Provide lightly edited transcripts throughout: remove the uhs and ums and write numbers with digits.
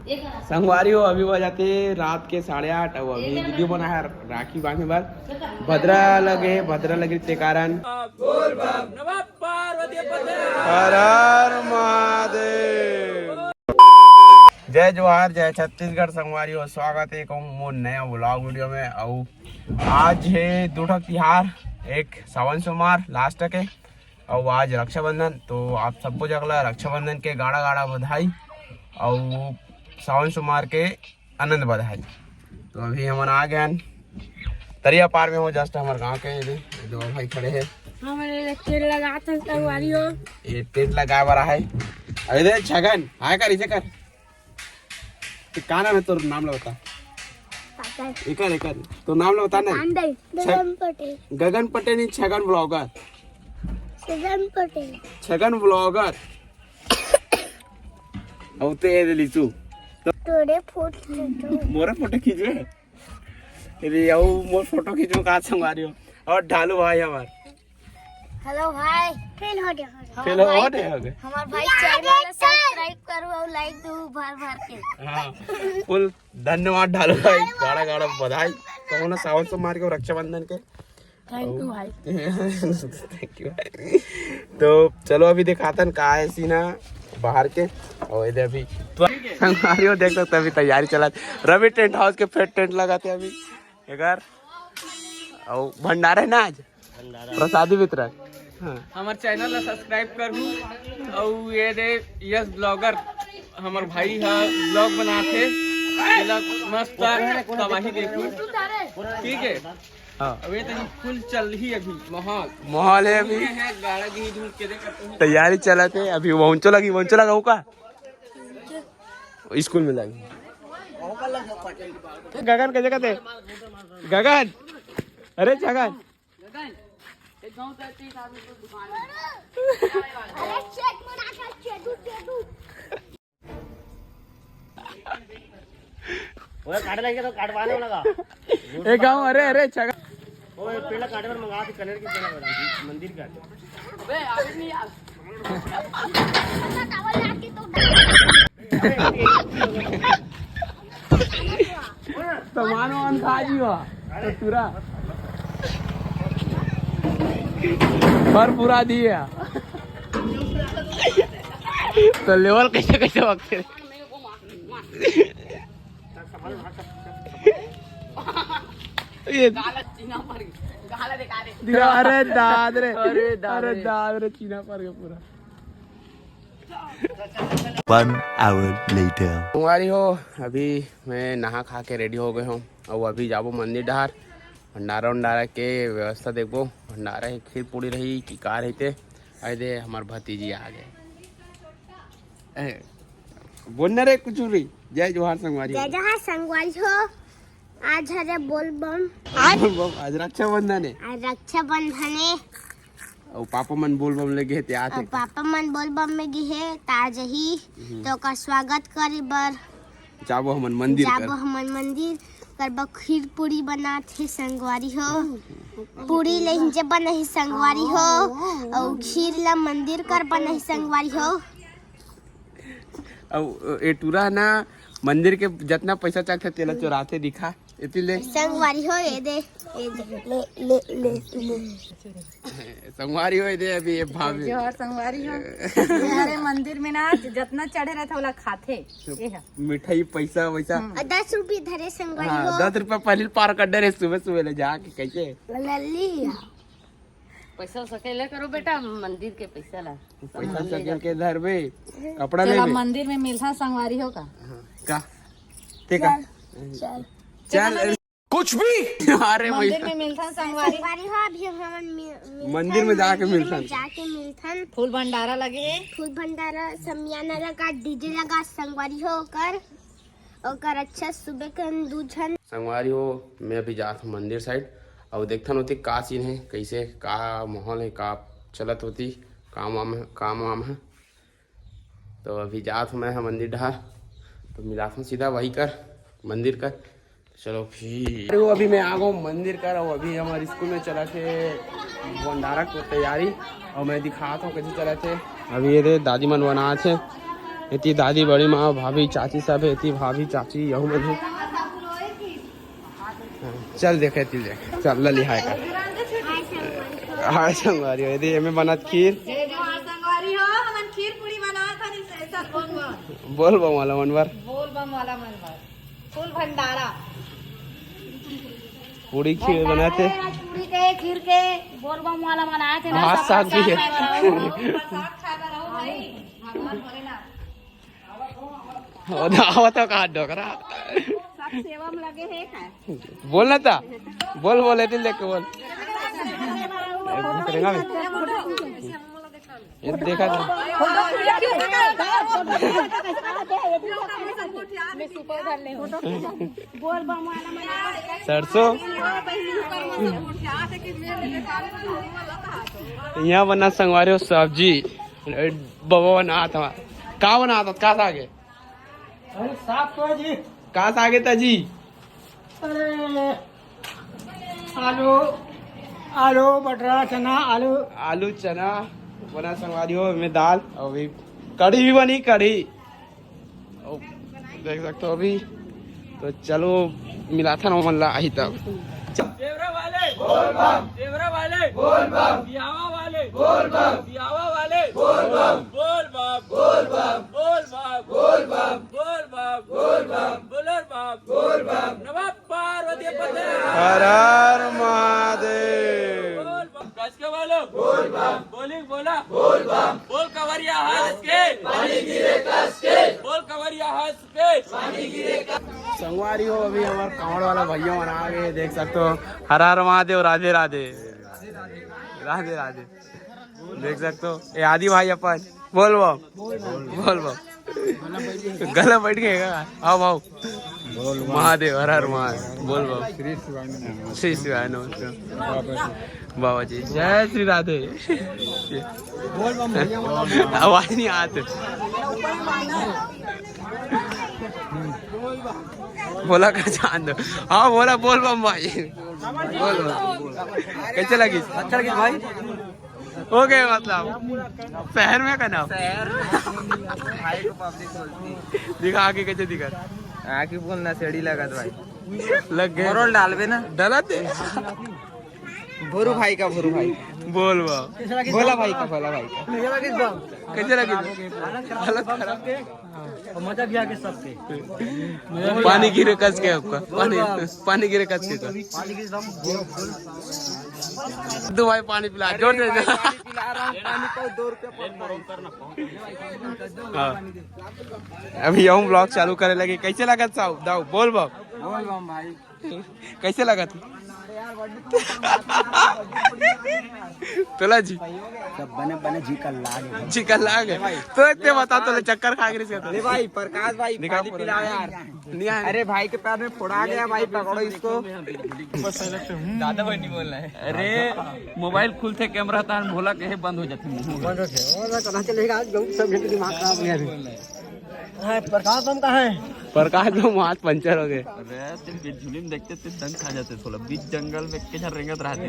संगवारी हो अभी बजाते रात के 8:30 और अभी वीडियो बना है राखी बांधने बाद भद्रा लगे ते कारण हर हर महादेव। जय जोहार जय छत्तीसगढ़ संगवारी हो स्वागत है मोर नया व्लॉग वीडियो में। और आज है दूठक तिहार, एक सावन सोमवार लास्ट के और आज रक्षाबंधन। तो आप सबको जगला रक्षाबंधन के गाड़ा गाड़ा बधाई और सावन सोमवार के आनंद बधाई। तो अभी हम आ गए तरिया पार में हो, जस्ट हमारे गांव के दो भाई खड़े हैं। हमारे टेंट लगा था संगवारी हो, ये टेंट लगाए वाला है। अरे छगन हाय कर इसे कर का नाम है तोर नाम ला बता एकर तो नाम ला बता ना। गगन पटेल। गगन पटेल नहीं छगन ब्लॉगर। छगन ब्लॉगर और ते लीचू तोरे फोटो मोरा फोटो खींचवे अरे आओ मोर फोटो खींचो का संगवारी हो। और ढालू भाई हमार हेलो भाई फेल हो गए हमार भाई चैनल सब्सक्राइब करो और लाइक दो भर भर के। हाँ फुल धन्यवाद ढालू भाई, गाड़ा गाड़ा बधाई। तो ना सावन सोमवार के रक्षाबंधन के थैंक यू भाई। थैंक यू भाई। तो चलो अभी दिखाता है का है सीना बाहर के। और इधर अभी संगवारी हो देख सकते अभी तैयारी चला रवि टेंट हाउस के फिर टेंट लगाते अभी अगर और भंडारा है ना आज प्रसादी वितरण। हाँ। हमारे चैनल ला सब्सक्राइब करू और ये दे यस ब्लॉगर हमार भाई है ब्लॉग बनाते मस्त तबाही देखी ठीक है। हाँ अभी तो फुल चल ही अभी माहौल है अभी गाड़ा गी धूल के देख तैयारी चला थे अभी वंचो लगा वो का स्कूल में लगी। गगन कैसे कहते गगन अरे छगन काटे लगे तो काटवाने लगा एक गाँव अरे छगन वो पेड़ काटे पर मंगा के कलर की पेड़ बना मंदिर का सामान वान खा जी पूरा पर पूरा दिए तो लेवल कैसे वक्त अरे दाद रे चीना पर गया पूरा। 1 hour later. कुंवारी हो अभी मैं नहा खा के रेडी हो गए हूँ और अभी जाबो मंदिर डहार भंडारा के व्यवस्था देखो। भंडारा है खीर पूरी रही कि का रहते दे हमार भतीजी आ गए बोलने रे कुछ रही। जय जोहार संगवारी हो। आज हरे बोल बम आज रक्षाबंधन है और पापा मन बोल बम लगे थे आज पापा मन बोल बम में गे ताज ही तो का स्वागत करे बर जाबो हमन मंदिर करबा खीर पूरी बनाते संगवारी हो। पूरी ले बना ही संगवारी हो और खीर ला मंदिर कर बना ही संगवारी हो। और ए टूरा ना मंदिर के जितना पैसा चाहते तेला चोराते दिखा इतने संगवारी हो ये दे ले संगवारी हो दे अभी ये भाभी जोहर संगवारी हो। अरे मंदिर में ना जितना चढ़े रहता वाला खाते मिठाई पैसा वैसा 10 रुपये धरे संगवारी हो। हाँ 10 रुपया पहले पार कर डे सुबह ले जाके कैसे लल्ली पैसा सकेले करो बेटा मंदिर के पैसा ला पैसा सकेल के धर बे कपड़ा ले मंदिर में मिलता संगवारी हो का ठीक है चल कुछ भी अरे मंदिर में मिलता संगवारी हो। अभी हम मंदिर में जाके मिलता फूल भंडारा लगे समियाना लगा डीजे लगा संगवारी हो कर अच्छा सुबह के दूधन संगवारी हो। मैं अभी जाता हूँ मंदिर साइड और देखता होती का सीन है कैसे का माहौल है का चलत होती काम वाम है। तो अभी जात हूँ मैं मंदिर डहार तो मिलाता हूँ सीधा वही कर मंदिर कर। चलो फिर वो अभी मैं आ गया मंदिर कर और अभी हमारे स्कूल में चला थे भंडारा को तैयारी और मैं दिखाता हूँ कैसे चला थे। अभी ये दादी मन बना थे इतनी दादी बड़ी माँ भाभी चाची सब है, इतनी भाभी चाची यहू में भी। चल देखे ती देख चल लली हाय का हाय संगवारी हो यदि हमें बनत खीर संगवारी हो हमन खीर पूरी बना था नहीं सब बोल बम वाला मनवर बोल बम वाला मनवर फुल भंडारा पूरी खीर बनाते पूरी के खीर के बोल बम वाला बनाए थे ना। हाँ साग भी है साग खाता रहो भाई भगवान भोलेनाथ आवत का डोकरा सब सेवा में लगे हैं खाए बोलना था बोल बोले दिल लेके बोल करेंगे ये देखा था बोल बम वाला बनाए सरसों यहाँ बना संगवारी हो सब्जी बाबा बना था कहाँ बना था कहाँ आगे साफ तो जी। कहाँ आगे था जी अरे आलू आलू बटरा चना आलू आलू चना बना संगवारी हो में दाल और भी कढ़ी भी बनी कढ़ी देख सकते हो अभी। तो चलो मिला था ना मल्ला आई तब देवरा वाले बोल बम, देवरा वाले बोल बम, बियावा वाले बोल बम, बियावा वाले बोल बम, बोल बम, बोल बम, बोल बम, बोल बम, बोल बम, बोल बम, बोलर बम, बोल बम, नमः पार्वती पते हर हर महादेव। बोल बम, कस के बोलो बोल बम, बोली बोला बोल बम, बोल कवरिया हंस के पानी गिरे कस के, बोल कवरिया हंस के पानी गिरे संगवारी हो अभी हमारे कांवड़ वाला भैया बना आगे देख सकते हो। हर हर महादेव राधे राधे राधे राधे देख सकते हो। ये आदि भाई अपन बोल बम बोल बम गला बैठ गए आओ भाव महादेव हर हर महादेव बोल बम श्री शिवाय नमस्कार बाबा जी जय श्री राधे आवाज नहीं आते बोला का चांद हाँ बोला बोल बम भाई बोल बम कैसे लगी अच्छा लगी भाई हो गए मतलब शहर में का नाम दिखा आगे कैसे दिखा आके बोलना सेड़ी लगत भाई लग गए रोल डालबे ना डाला थे भोरू भाई का बोल बम भोला भाई का कैसे लगी हालत खराब मजा भी आगे सबके पानी गिरे कस के आपका पानी गिरे कस के दो भाई पानी पिला जोर दे अभी यहूं ब्लॉग चालू करे लगे कैसे लगा साहब दाऊ बोल भाई कैसे लगा तू तोला जी सब बने चिकन लागे तो इतने बता तो चक्कर खा गए अरे भाई प्रकाश भाई पानी पिलाओ यार नहीं आया। अरे भाई के पैर में फोड़ा गया भाई पकड़ो इसको दादा भाई नहीं बोलना है। अरे मोबाइल खुलते कैमरा था भोला कहे बंद हो जाते कहाँ चलेगा सब दिमाग खराब हो गया। प्रकाश हम कहाँ है प्रकाश में हाथ पंचर हो गए अरे झुली में देखते थे दंग खा जाते थोड़ा बीच जंगल में के झर रेंगत रहते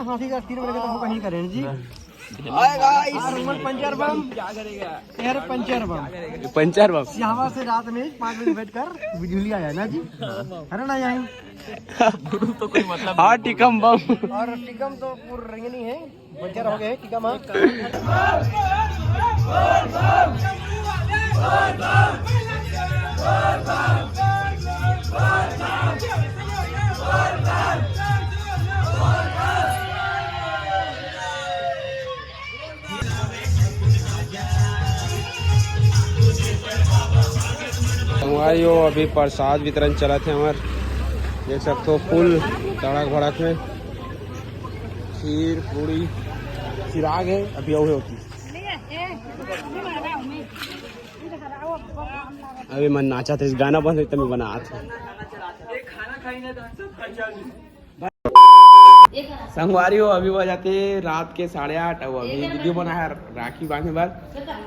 हाथी का तीर बनेगा तो हम कहीं करें जी पंचर बम क्या करेगा यार पंचर बम यहाँ से रात में 5 बजे बैठ कर बिजली आया ना जी है ना यहाँ तो कोई मतलब हाँ टिकम बम और टिकम तो पूरा रेंगे नहीं है पंचर हो गए टिकम हमारी हो अभी प्रसाद वितरण चला थे हमारे देख सकते हो फुल तड़क भड़क में खीर पूरी चिराग है अभी यही होती अभी मन नाचा था इस गाना बंद तब मैं बना था संगवारी हो अभी बजाते रात के 8:30 अब अभी वीडियो बना है राखी बांधने बाद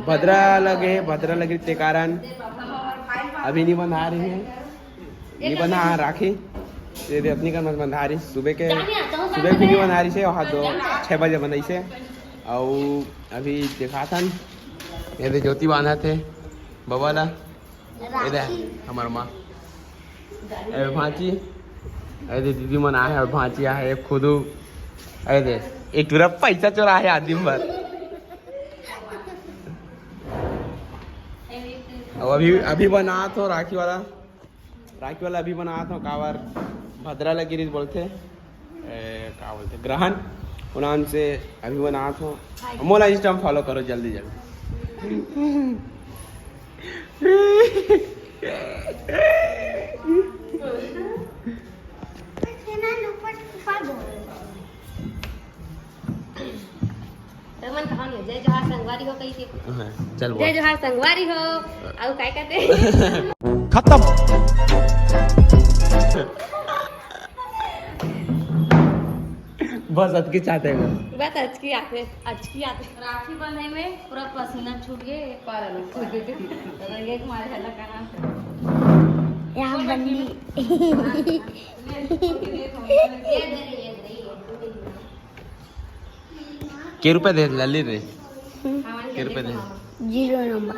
भद्रा लगे के कारण अभी नहीं बंधा रही है नहीं बंधा राखी ये अपनी का बंधा रही सुबह भी नहीं बंधा रही से और 6 बजे बंधाई से और अभी देखा था ये ज्योति बांधा थे बाबा ना इधर हमारा माँ ए भांची ऐसे दीदी मना है और भांची है खुद ऐसे एक पूरा पैसा चोरा है आदमी भर अब अभी बना तो राखी वाला अभी बना था कावर भद्रा लगी बोलते क्या बोलते ग्रहण उन्होंने से अभी बना था मोला इंस्टा फॉलो करो जल्दी जल्दी जय जोहार संगवारी हो कही चल जय जोहार संगवारी हो और काय कहते खत्म। बस अटकी चाहते हैं बस अचकी आते राखी बंधे में पूरा पसीना छूट गए एक बार एक मारे हल्ला का नाम यहाँ बंदी के रुपए दे लली रे के रुपए दे 0 नंबर